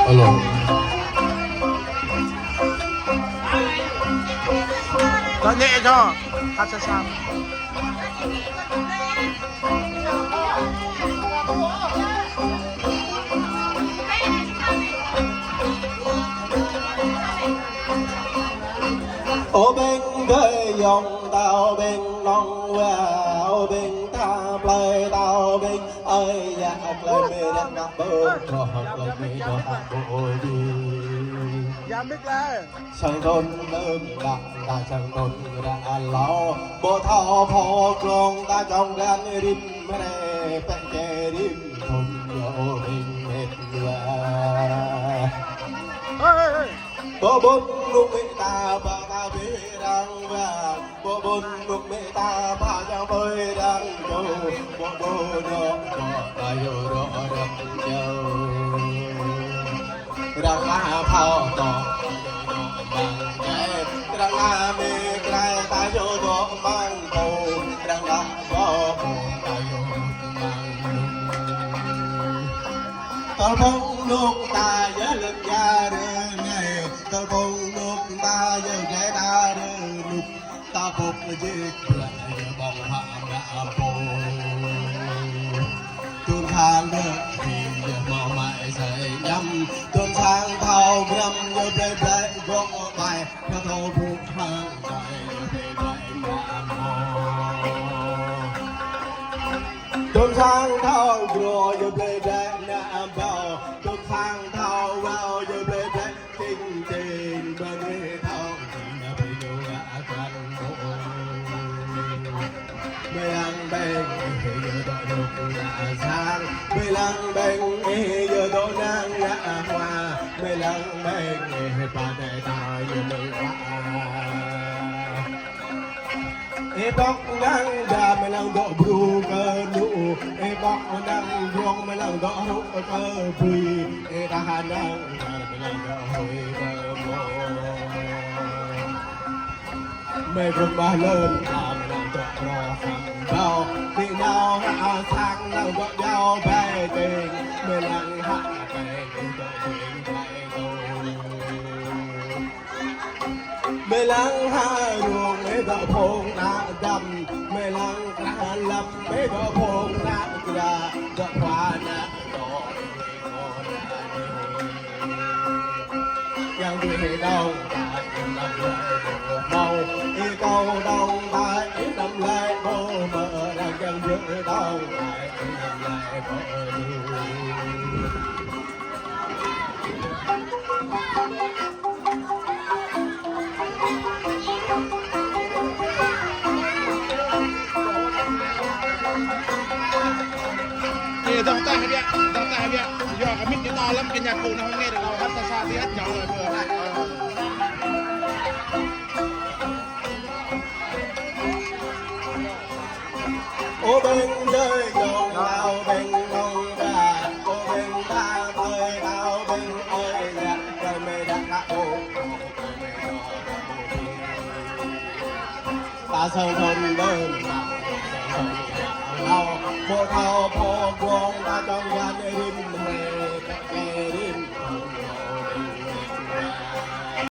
Alo. Có nhẹ cho hát sao sao. Ô bên đời dòng tao bên non vào bên ta play tao bên ơi nhạc lời mê đang ngập bờ cho học lời mê cho hát bộ đi Dám biết là sang thôn nơm đặt ta sang thôn đã lão bộ thao phò con ta trong gan rim mê bẹn kề rim thôn dỗ bên mệt là bố bốn lúc mẹ ta ba ta về đang vàng bố bốn lúc mẹ ta ba cha bơi đang châu bố bố đó ta yêu đó đang châu đang la phao to bằng cái đang la mê cái ta yêu đó bằng cầu đang la gió ta yêu bằng ta phong lúc ta nhớ lực gia đình ta phong lúc ta nhớ cái ta lúc ta phục chiếc lại bằng hạng đã bồ tuôn thang nước thì giờ mò mãi dậy nhắm tuôn thang thao ngâm như bê bê gõ bài theo thâu phục hàng dài như bê bê mà mò tuôn thang thao rồi như bê bê nạm bao tuôn thang thao vào như bê bê kinh tình bên nghe thao thì là bây giờ đã cạn bộ mê lăng bên giờ đội được là sang mê lăng bên giờ đội đang là hoa mê lăng bên ba đề tài như mừng hoa e bóc đang đà mê lăng độ bru cơ nụ e bóc đang buông mê lăng độ hút cơ bùi e ta hà đang mê lăng độ hồi cơ mô mê vùng ba lớn là mê lăng độ rò hàng bao đi nào hạ sang lăng độ nhau bè tình mê lăng hạ bè tình độ tình bè tôi mê lăng hạ ruộng mê vợ phong nạ đầm mê lăng hạ lâm mê vợ phong nạ ra vợ hoa nạ đỏ yang về đâu ta im lặng lại bộ màu y câu đông ta im lặng lại bộ mờ đang chân giữa đâu ta im lặng lại bộ đau tay biết do cái mic nó to lắm cái nhạc cụ nó không nghe được đâu hát xa xa thì hát nhỏ rồi vừa lại ô bên đời dòng lao bên nông gà ô bên ta bơi lao bên ơi nhạc trời mê đã ngã ô ta sâu thôn đơn lao bộ thao phô buông ta trong gian rim mê